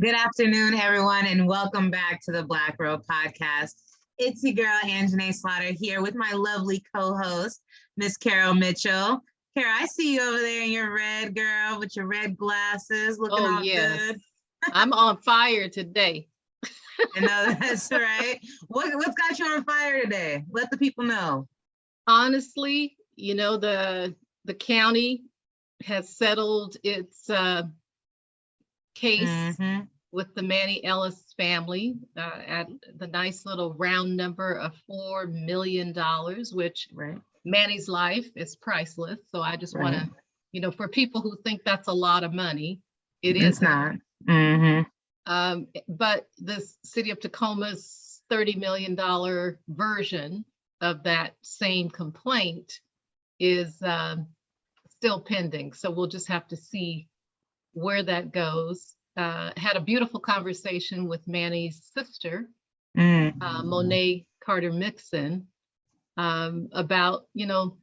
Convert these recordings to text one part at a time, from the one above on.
Good afternoon, everyone, and welcome back to the Black Robe Podcast. It's your girl, Anzhane Slaughter, here with my lovely co-host, Miss Carol Mitchell. Carol, I see you over there in your red, girl, with your red glasses, looking all good. I'm on fire today. I know that's right. What's got you on fire today? Let the people know. Honestly, the county has settled its case with the Manny Ellis family at the nice little round number of $4 million, which Manny's life is priceless. So I just want to, for people who think that's a lot of money, it's not. But the city of Tacoma's $30 million version of that same complaint is still pending. So we'll just have to see where that goes. Had a beautiful conversation with Manny's sister, Monet Carter Mixon, about,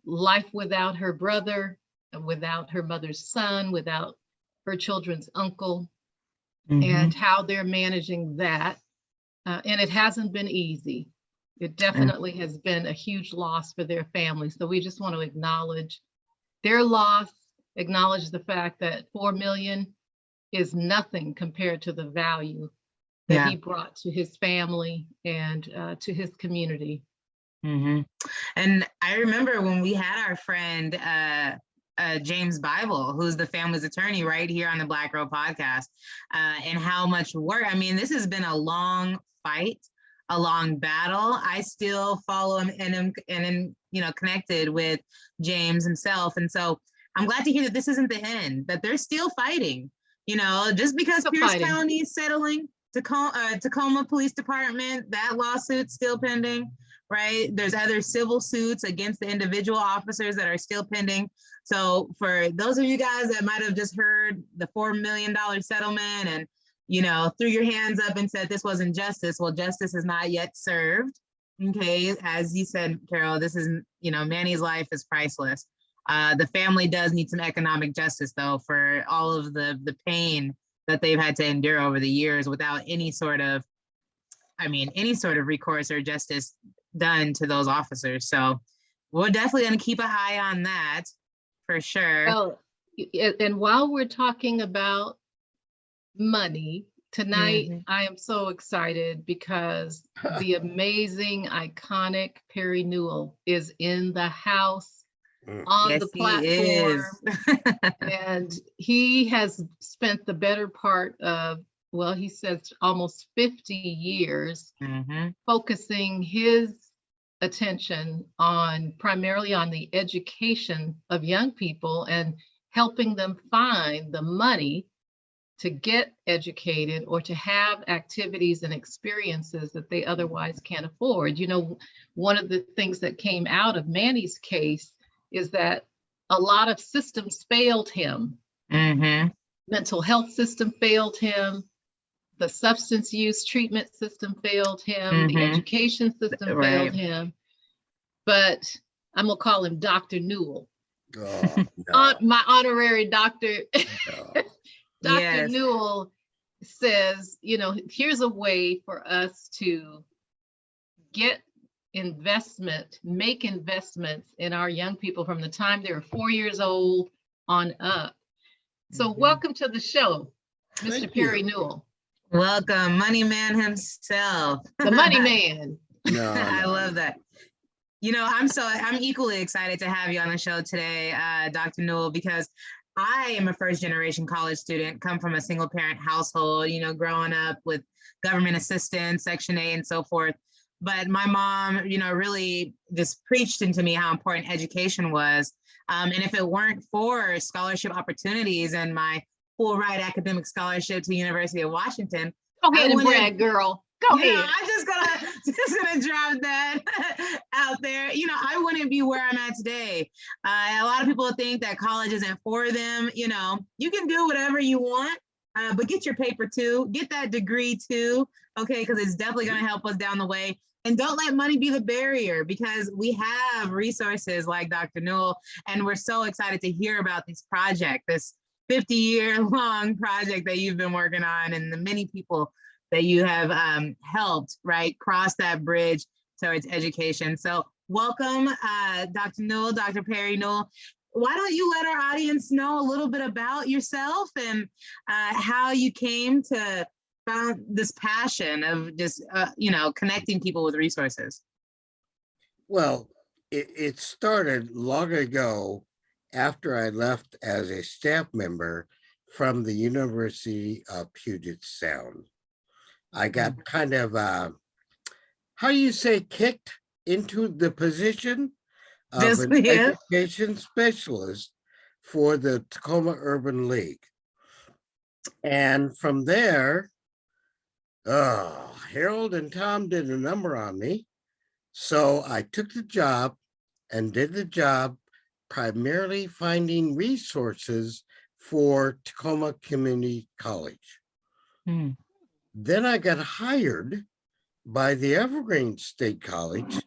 life without her brother, without her mother's son, without her children's uncle, and how they're managing that. And it hasn't been easy. It definitely has been a huge loss for their family. So we just want to acknowledge their loss, acknowledge the fact that $4 million is nothing compared to the value that he brought to his family and to his community. And I remember when we had our friend, James Bible, who's the family's attorney right here on the Black Robe Podcast, and how much work. I mean, this has been a long fight, a long battle. I still follow him and am connected with James himself. And so I'm glad to hear that this isn't the end, that they're still fighting. Just because Pierce County is settling, Tacoma Police Department, that lawsuit's still pending, right? There's other civil suits against the individual officers that are still pending. So for those of you guys that might have just heard the $4 million settlement and, threw your hands up and said this wasn't justice, well, justice is not yet served. Okay, as you said, Carol, this is, Manny's life is priceless. The family does need some economic justice, though, for all of the pain that they've had to endure over the years without any sort of recourse or justice done to those officers. So we're definitely going to keep an eye on that for sure. Well, and while we're talking about money tonight, I am so excited because the amazing, iconic Perry Newell is in the house. On the platform, and he has spent the better part of, he says almost 50 years focusing his attention primarily on the education of young people and helping them find the money to get educated or to have activities and experiences that they otherwise can't afford. One of the things that came out of Manny's case is that a lot of systems failed him. Mental health system failed him. The substance use treatment system failed him. The education system failed him. But I'm going to call him Dr. Newell. Oh, no. My honorary doctor, Dr. Newell says, here's a way for us to make investments in our young people from the time they're 4 years old on up. So welcome to the show, Mr. Perry Newell. Welcome, money man himself. The money man. No. I love that. I'm equally excited to have you on the show today, Dr. Newell, because I am a first generation college student, come from a single parent household, growing up with government assistance, Section 8 and so forth. But my mom, really just preached into me how important education was. And if it weren't for scholarship opportunities and my full ride academic scholarship to the University of Washington. Go ahead and brag, girl. Go ahead. I'm just gonna drop that out there. I wouldn't be where I'm at today. A lot of people think that college isn't for them. You can do whatever you want, but get your paper too, get that degree too. Okay, because it's definitely gonna help us down the way. And don't let money be the barrier, because we have resources like Dr. Newell, and we're so excited to hear about this project, this 50-year-long project that you've been working on, and the many people that you have helped, right, cross that bridge towards education. So welcome, Dr. Newell, Dr. Perry Newell. Why don't you let our audience know a little bit about yourself and how you came to found this passion of just, connecting people with resources? Well, it started long ago after I left as a staff member from the University of Puget Sound. I got kind of, how do you say, kicked into the position of an education specialist for the Tacoma Urban League. And from there, Harold and Tom did a number on me. So I took the job and did the job primarily finding resources for Tacoma Community College. Then I got hired by the Evergreen State College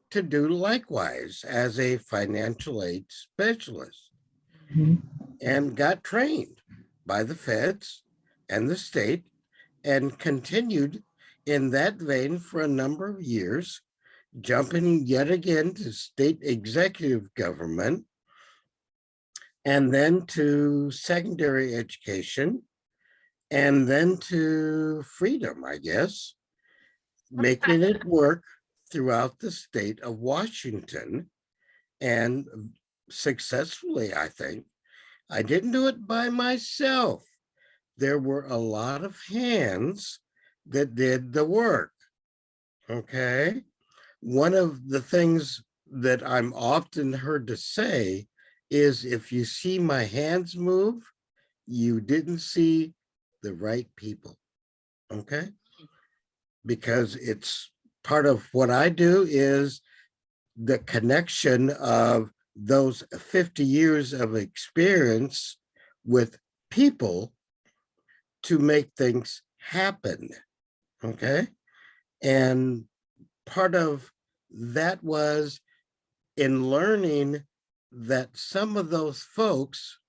to do likewise as a financial aid specialist, and got trained by the feds and the state and continued in that vein for a number of years, jumping yet again to state executive government and then to secondary education and then to freedom, I guess, making it work throughout the state of Washington, and successfully, I think. I didn't do it by myself. There were a lot of hands that did the work, okay? One of the things that I'm often heard to say is, if you see my hands move, you didn't see the right people, okay? Because it's part of what I do is the connection of those 50 years of experience with people to make things happen, okay? And part of that was in learning that some of those folks,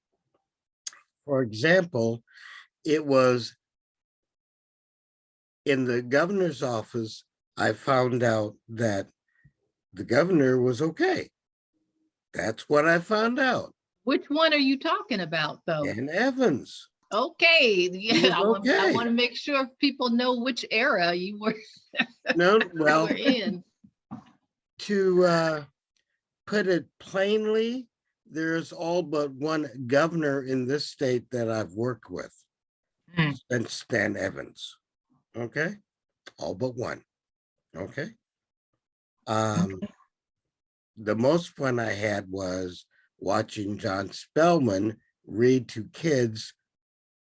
for example, it was in the governor's office, I found out that the governor was okay. That's what I found out. Which one are you talking about, though? And Evans. Okay, yeah, I want okay. to make sure people know which era you were, No, well, were in. To put it plainly, there's all but one governor in this state that I've worked with, and Stan Evans. Okay, all but one. Okay. The most fun I had was watching John Spellman read to kids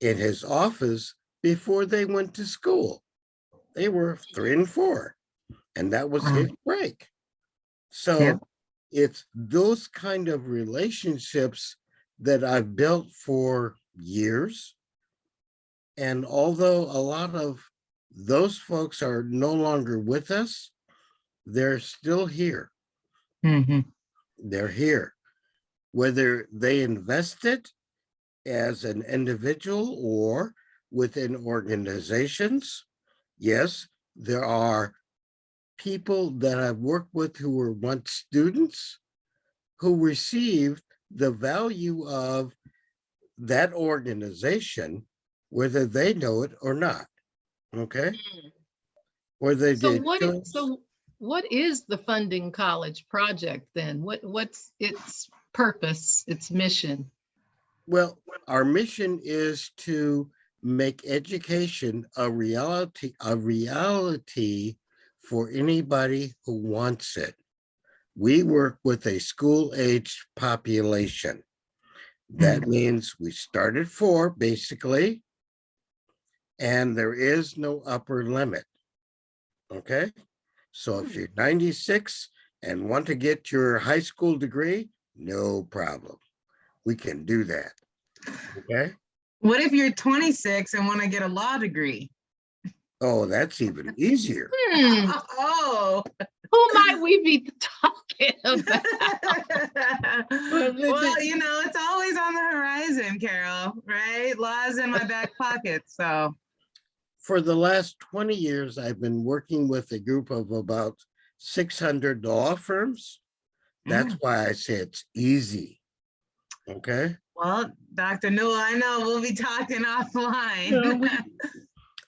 in his office before they went to school. They were 3 and 4, and that was his break. So it's those kind of relationships that I've built for years. And although a lot of those folks are no longer with us, they're still here. They're here. Whether they invested as an individual or within organizations, yes, there are people that I've worked with who were once students who received the value of that organization, whether they know it or not. Okay. Or they So did. what is the Funding College project then? What's its purpose, its mission? Well, our mission is to make education a reality for anybody who wants it. We work with a school-aged population. That means we start at 4, basically, and there is no upper limit. Okay? So if you're 96 and want to get your high school degree, no problem. We can do that. Okay? What if you're 26 and want to get a law degree? Oh, that's even easier. Oh, who might we be talking about? Well, it's always on the horizon, Carol, right? state laws in my back pocket. So For the last 20 years, I've been working with a group of about 600 law firms. That's why I say it's easy. Okay. well, Dr. Newell, I know we'll be talking offline. No,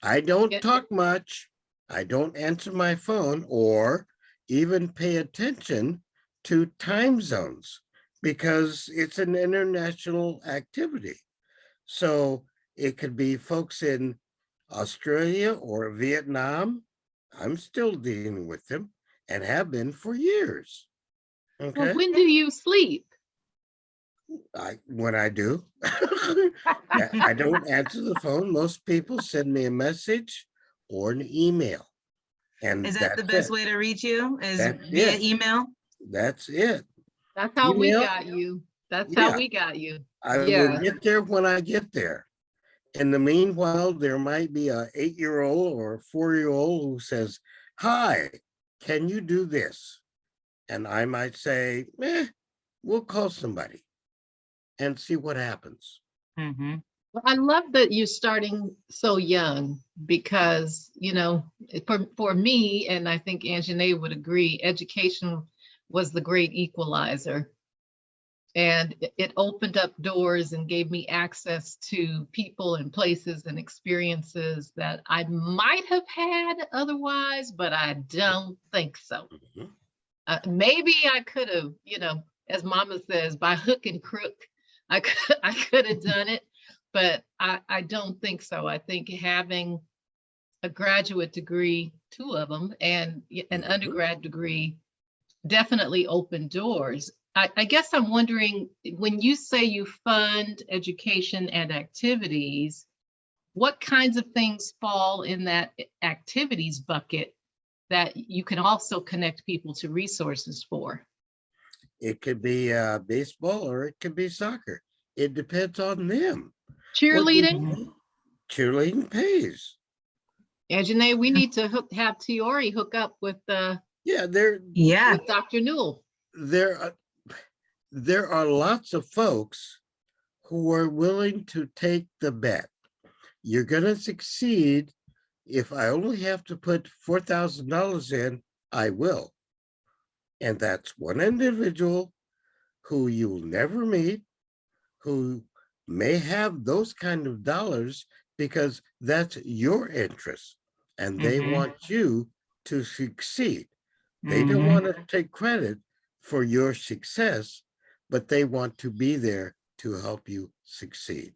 I don't Yeah. talk much. I don't answer my phone or even pay attention to time zones because it's an international activity. So it could be folks in Australia or Vietnam. I'm still dealing with them and have been for years. Well, Okay. when do you sleep? When I do, I don't answer the phone. Most people send me a message or an email. And Is that the best way to reach you? Is That's via it. email? That's it. That's how we Email? got you. That's Yeah. how we got you. I will Yeah. get there when I get there. In the meanwhile, there might be a 8-year-old or a 4-year-old who says, "Hi, can you do this?" And I might say, we'll call somebody and see what happens. Mm-hmm. Well, I love that you're starting so young because, for me, and I think Anjane would agree, education was the great equalizer. And it opened up doors and gave me access to people and places and experiences that I might have had otherwise, but I don't think so. Mhm. Maybe I could have, as Mama says, by hook and crook, I could have done it, but I don't think so. I think having a graduate degree, 2 of them, and an Mhm. undergrad degree definitely opened doors. I guess I'm wondering, when you say you fund education and activities, what kinds of things fall in that activities bucket that you can also connect people to resources for? It could be baseball or it could be soccer. It depends on them. Cheerleading? Cheerleading pays. Anjane, we need to have Tiori hook up with Yeah, Yeah. Dr. Newell. there are lots of folks who are willing to take the bet. You're going to succeed. If I only have to put $4,000 in, I will. And that's one individual who you'll never meet, who may have those kind of dollars because that's your interest and they Mhm. want you to succeed. They don't Mhm. want to take credit for your success, but they want to be there to help you succeed.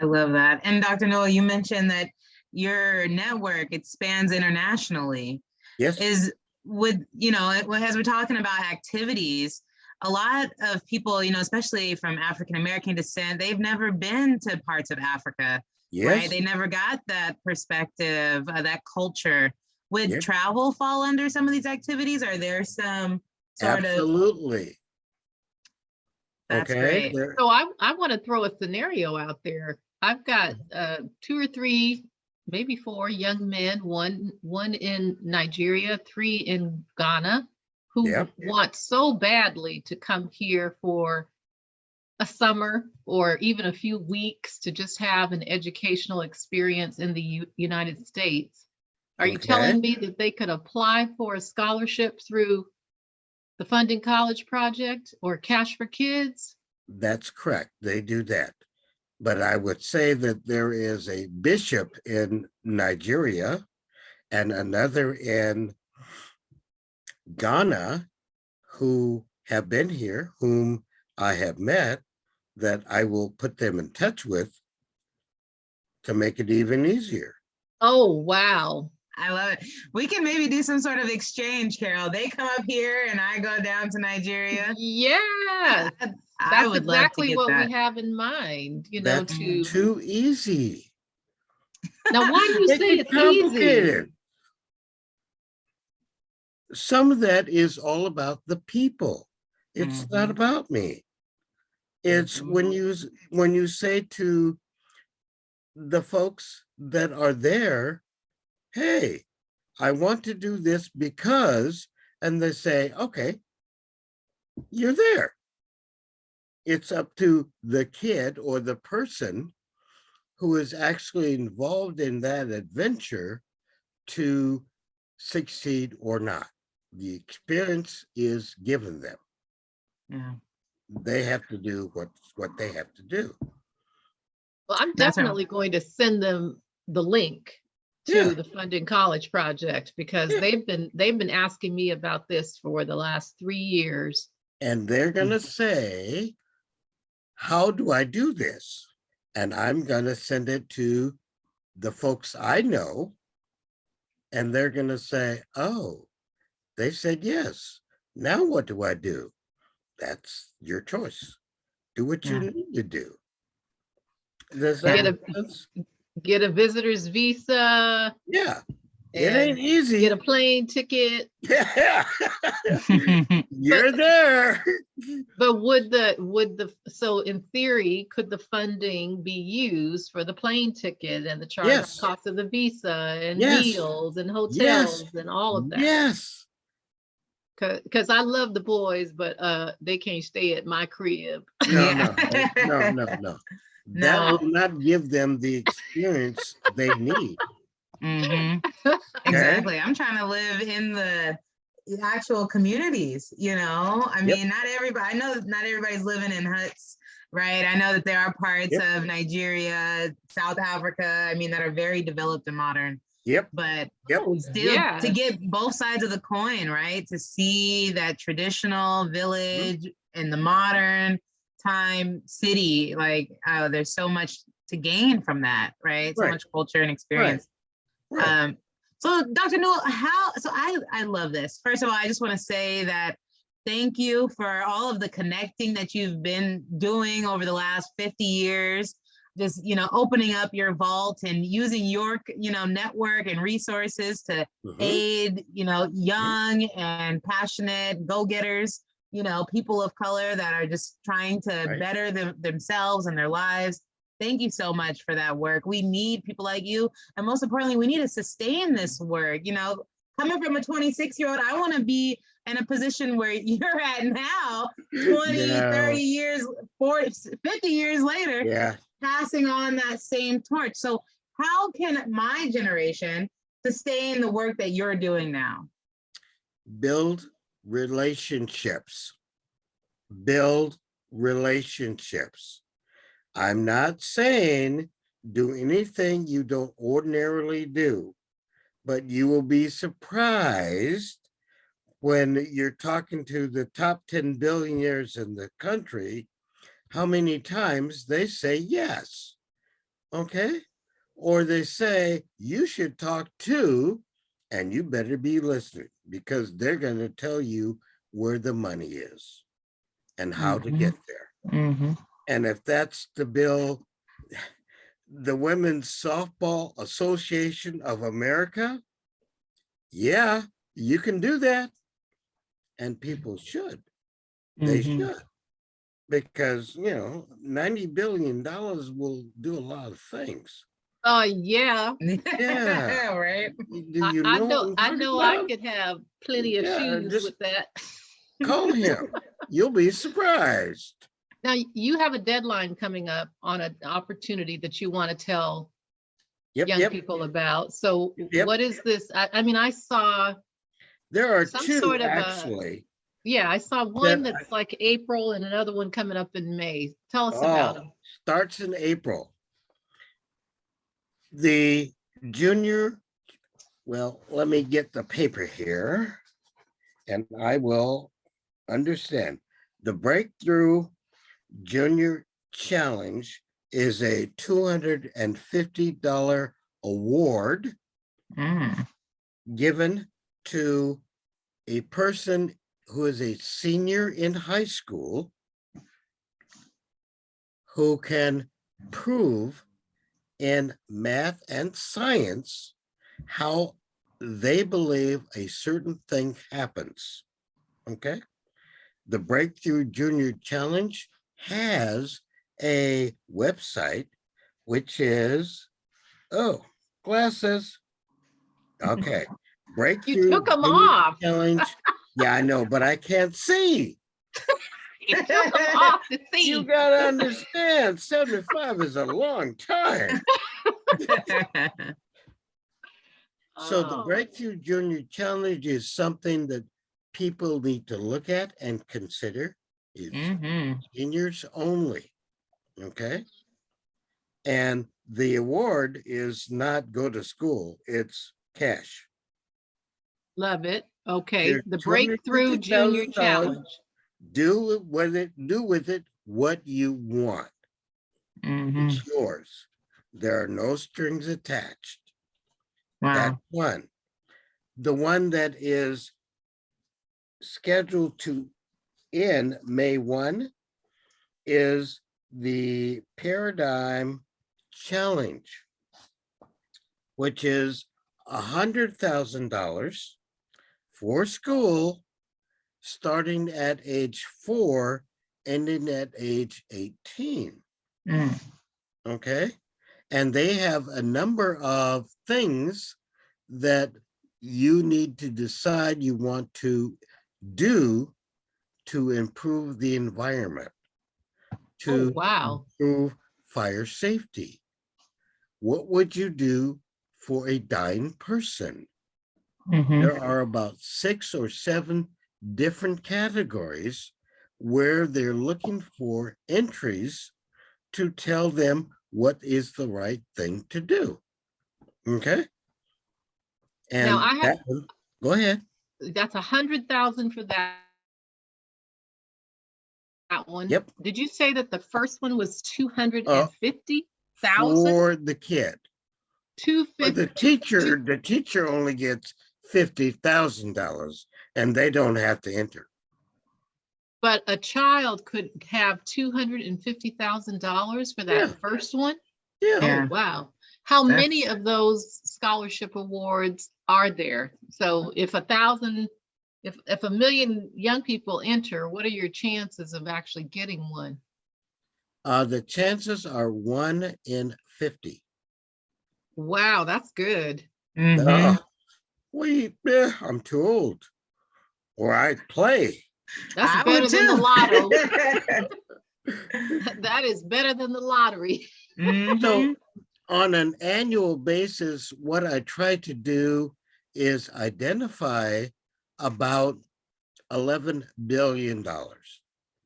I love that. And Dr. Noah, you mentioned that your network, it spans internationally. Yes. As we're talking about activities, a lot of people, especially from African American descent, they've never been to parts of Africa, right? Yes. They never got that perspective, that culture. Would Yes. travel fall under some of these activities? Are there some sort of? Absolutely. That's Okay. great. So I want to throw a scenario out there. I've got 2 or 3, maybe 4 young men, one in Nigeria, 3 in Ghana, who Yep. want so badly to come here for a summer or even a few weeks to just have an educational experience in the United States. Are you Okay. telling me that they could apply for a scholarship through the Funding College Project or Cash for Kids? That's correct. They do that. But I would say that there is a bishop in Nigeria and another in Ghana who have been here, whom I have met, that I will put them in touch with to make it even easier. Oh, wow. I love it. We can maybe do some sort of exchange, Carol. They come up here and I go down to Nigeria. Yeah, I that's would love to exactly get what that. we have in mind, That's to. too easy. Now, why do you Make say it it's easy? complicated. Some of that is all about the people. It's not about me. It's when you say to the folks that are there, hey, I want to do this because, and they say, okay, you're there. It's up to the kid or the person who is actually involved in that adventure to succeed or not. The experience is given them. Yeah. They have to do what they have to do. Well, I'm That's right. definitely going to send them the link to the Funding College project, because they've been asking me about this for the last 3 years. And they're going to say, how do I do this? And I'm going to send it to the folks I know. And they're going to say, oh, they said yes. Now what do I do? That's your choice. Do what you need to do. Does that make sense? Get a visitor's visa. Yeah. It ain't easy. Get a plane ticket. Yeah. You're there. But so in theory, could the funding be used for the plane ticket and the cost of the visa and meals and hotels and all of that? Yes. Because I love the boys, but they can't stay at my crib. No. That will not give them the experience they need. Mm-hmm. Exactly. I'm trying to live in the actual communities, I mean, not everybody, I know not everybody's living in huts, right? I know that there are parts of Nigeria, South Africa, I mean, that are very developed and modern. But still to get both sides of the coin, right? To see that traditional village and the modern time city, like, there's so much to gain from that, right? So much culture and experience. Right. So Dr. Newell, I love this. First of all, I just want to say that thank you for all of the connecting that you've been doing over the last 50 years. Just, opening up your vault and using your, network and resources to aid, young and passionate go-getters, people of color that are just trying to better themselves and their lives. Thank you so much for that work. We need people like you. And most importantly, we need to sustain this work. Coming from a 26-year-old, I want to be in a position where you're at now, 20, 30 years, 40, 50 years later, passing on that same torch. So how can my generation sustain the work that you're doing now? Build relationships. Build relationships. I'm not saying do anything you don't ordinarily do, but you will be surprised when you're talking to the top 10 billionaires in the country, how many times they say yes, okay? Or they say, you should talk to, and you better be listening, because they're going to tell you where the money is and how to get there. And if that's to build the Women's Softball Association of America, you can do that. And people should. They should. Because, $90 billion will do a lot of things. Yeah. Yeah. Right. Do you know I know I could have plenty of shoes with that. Call him. You'll be surprised. Now, you have a deadline coming up on an opportunity that you want to tell young people about. So what is this? I mean, I saw there are some two sort of actually. I saw one that's like April and another one coming up in May. Tell us about them. Starts in April. The junior, let me get the paper here and I will understand. The Breakthrough Junior Challenge is a $250 award given to a person who is a senior in high school who can prove in math and science how they believe a certain thing happens. Okay? The Breakthrough Junior Challenge has a website, which is, glasses. Okay. Breakthrough You took them Junior off. Challenge. Yeah, I know, but I can't see. Took them off the You seat. gotta understand, 75 is a long time. So the Oh, Breakthrough Junior Challenge is something that people need to look at and consider. It's seniors only, okay? And the award is not go to school, it's cash. love it. Okay, There's the Breakthrough Junior $250,000. Challenge. Do with it what you want. It's yours. There are no strings attached. That's Wow. one. The one that is scheduled to end May 1 is the Paradigm Challenge, which is $100,000 for school, starting at age 4, ending at age 18. Okay. And they have a number of things that you need to decide you want to do to improve the environment, to improve fire safety. What would you do for a dying person? There are about 6 or 7 different categories where they're looking for entries to tell them what is the right thing to do. Okay. And now I have, go ahead. That's 100,000 for that one. Yep. Did you say that the first one was 250,000? For the kid. 250. But the teacher only gets $50,000 and they don't have to enter. But a child could have $250,000 for that first one? Yeah. Oh, wow. How many of those scholarship awards are there? So if 1,000, if 1 million young people enter, what are your chances of actually getting one? The chances are 1 in 50. Wow, that's good. I'm too old. Or I play. That's better than the lotto. That is better than the lottery. So on an annual basis, what I try to do is identify about $11 billion.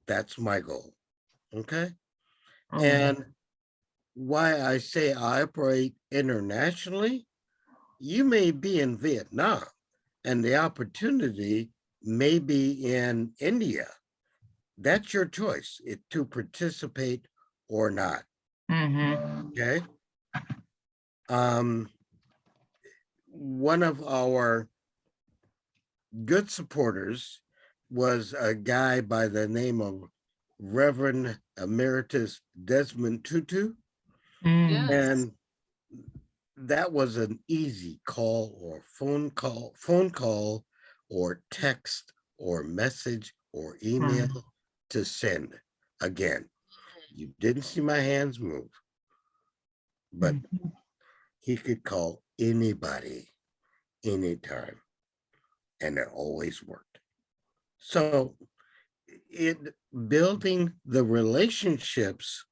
That's my goal. Okay. And why I say I operate internationally, you may be in Vietnam and the opportunity may be in India. That's your choice to participate or not. Okay. One of our good supporters was a guy by the name of Reverend Emeritus Desmond Tutu. And that was an easy call or phone call or text or message or email to send. Again, you didn't see my hands move, but he could call anybody, anytime, and it always worked. So building the relationships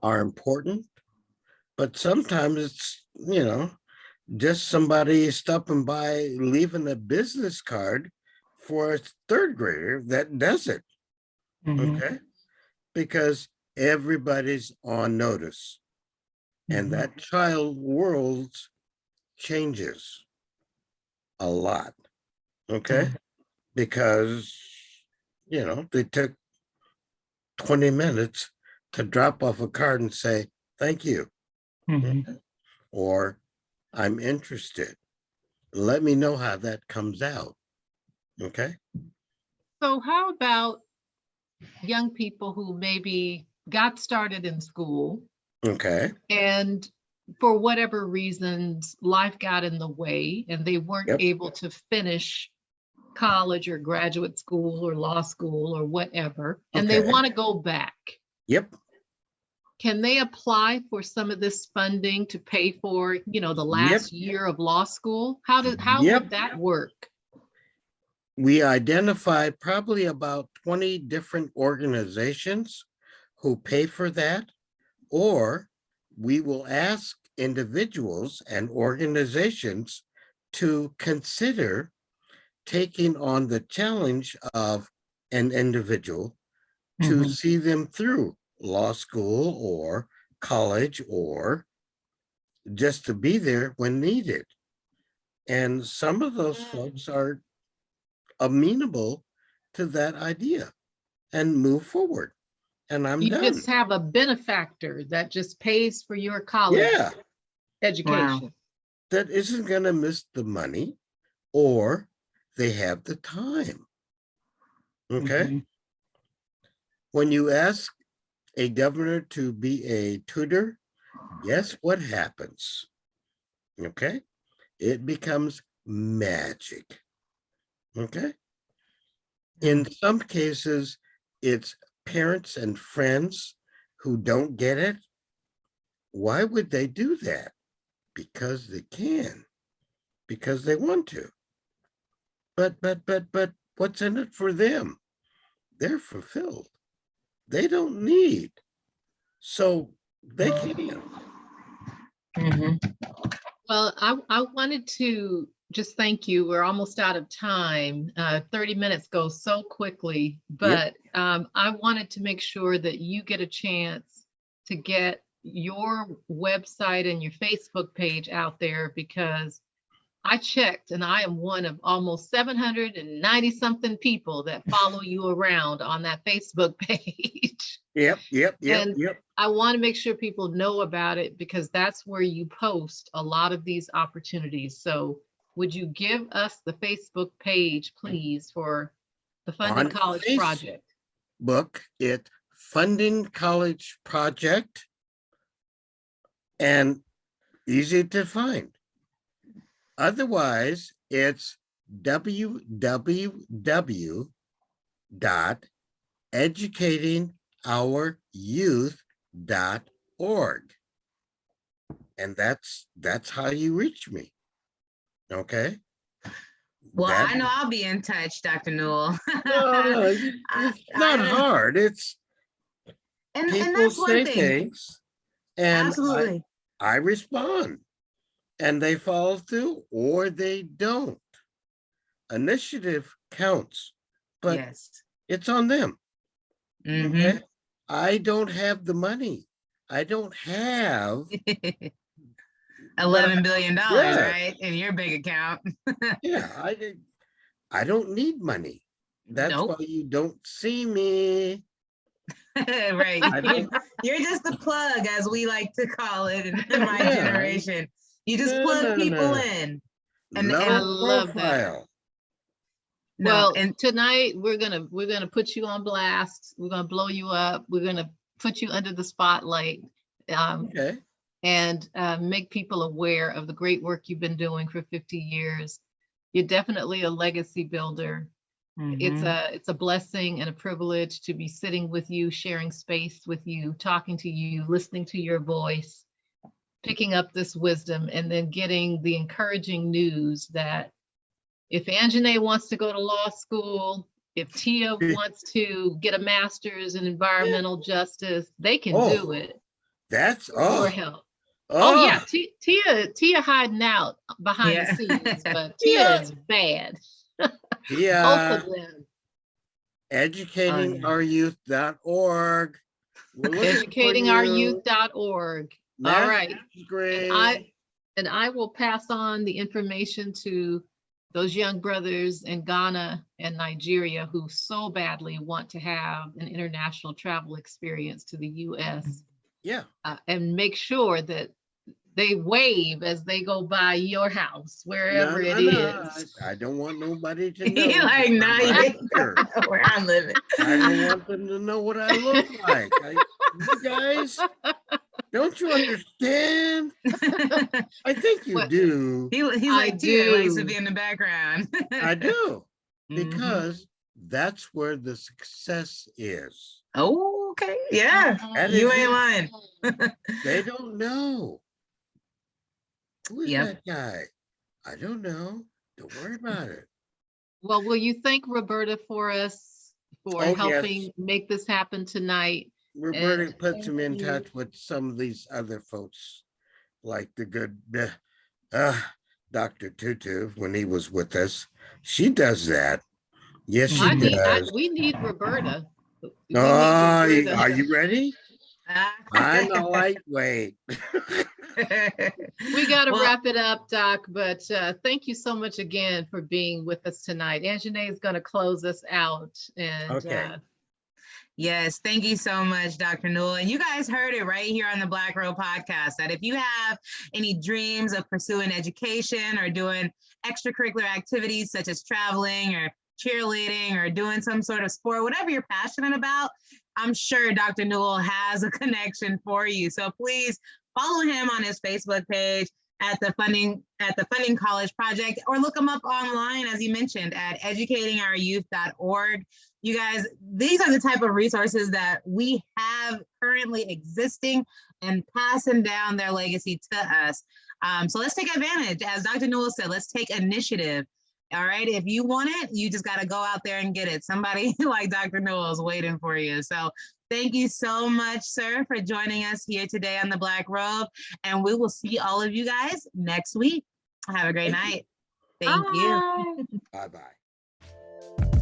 are important, but sometimes it's, just somebody stopping by, leaving a business card for a 3rd grader that does it. Okay. Because everybody's on notice and that child world changes a lot. Okay. Because, they took 20 minutes to drop off a card and say, thank you. Or I'm interested. Let me know how that comes out. Okay. So how about young people who maybe got started in school? Okay. And for whatever reasons, life got in the way and they weren't able to finish college or graduate school or law school or whatever, and they want to go back. Yep. Can they apply for some of this funding to pay for, the last year of law school? How would that work? We identified probably about 20 different organizations who pay for that, or we will ask individuals and organizations to consider taking on the challenge of an individual to see them through law school or college, or just to be there when needed. And some of those folks are amenable to that idea and move forward. And I'm You done. just have a benefactor that just pays for your college Yeah, education. Wow. that isn't going to miss the money, or they have the time. Okay. When you ask a governor to be a tutor, guess what happens? Okay. It becomes magic. Okay. In some cases, it's parents and friends who don't get it. Why would they do that? Because they can, because they want to. But what's in it for them? They're fulfilled. They don't need. So they can. Well, I wanted to just thank you. We're almost out of time. 30 minutes goes so quickly, but I wanted to make sure that you get a chance to get your website and your Facebook page out there, because I checked and I am one of almost 790 something people that follow you around on that Facebook page. Yep. I want to make sure people know about it, because that's where you post a lot of these opportunities. So would you give us the Facebook page, please, for the Funding On College Project? Book it, Funding College Project, and easy to find. Otherwise, it's www.educatingouryouth.org. And that's how you reach me. Okay. Well, I know I'll be in touch, Dr. Newell. No, it's not hard. It's and people that's one say thing. things, and Absolutely. I respond, and they follow through or they don't. Initiative counts, but Yes. it's on them. Mm-hmm. Okay. I don't have the money. I don't have $11 billion, yeah. right? In your bank account. Yeah, I don't need money. That's Nope. why you don't see me. Right. You're just a plug, as we like to call it in my generation. You just plug people in. And I love that. No, well, and tonight we're gonna put you on blast. We're gonna blow you up. We're gonna put you under the spotlight. Okay. And make people aware of the great work you've been doing for 50 years. You're definitely a legacy builder. It's a blessing and a privilege to be sitting with you, sharing space with you, talking to you, listening to your voice, picking up this wisdom, and then getting the encouraging news that if Anjane wants to go to law school, if Tia wants to get a master's in environmental justice, they can do it. That's for help. Oh yeah, Tia hiding out behind the scenes, but Tia is bad. Both of them. Educatingouryouth.org. Educatingouryouth.org. All right. Great. And I will pass on the information to those young brothers in Ghana and Nigeria who so badly want to have an international travel experience to the US. Yeah. And make sure that they wave as they go by your house, wherever it is. I don't want nobody to know. Like, where I'm living. I don't want them to know what I look like. You guys, don't you understand? I think you do. He's like, Tia likes to be in the background. I do. Because that's where the success is. Oh, okay. Yeah. You ain't lying. They don't know. Who is that guy? I don't know. Don't worry about it. Well, will you thank Roberta for us for Oh, helping yes. make this happen tonight? Roberta And puts thank him in you. touch with some of these other folks, like the good Dr. Tutu when he was with us. She does that. Yes, she does. We need Roberta. We Oh, need Roberta. are you ready? I'm a lightweight. We got to Well, wrap it up, Doc, but thank you so much again for being with us tonight. Anjane is going to close us out. And Okay. yes, thank you so much, Dr. Newell. And you guys heard it right here on the Black Robe Podcast that if you have any dreams of pursuing education or doing extracurricular activities such as traveling or cheerleading or doing some sort of sport, whatever you're passionate about, I'm sure Dr. Newell has a connection for you. So please follow him on his Facebook page at the Funding College Project, or look him up online, as you mentioned, at educatingouryouth.org. You guys, these are the type of resources that we have currently existing and passing down their legacy to us. So let's take advantage. As Dr. Newell said, let's take initiative. All right. If you want it, you just got to go out there and get it. Somebody like Dr. Newell is waiting for you. So thank you so much, sir, for joining us here today on the Black Robe. And we will see all of you guys next week. Have a great night. Thank you. Bye-bye.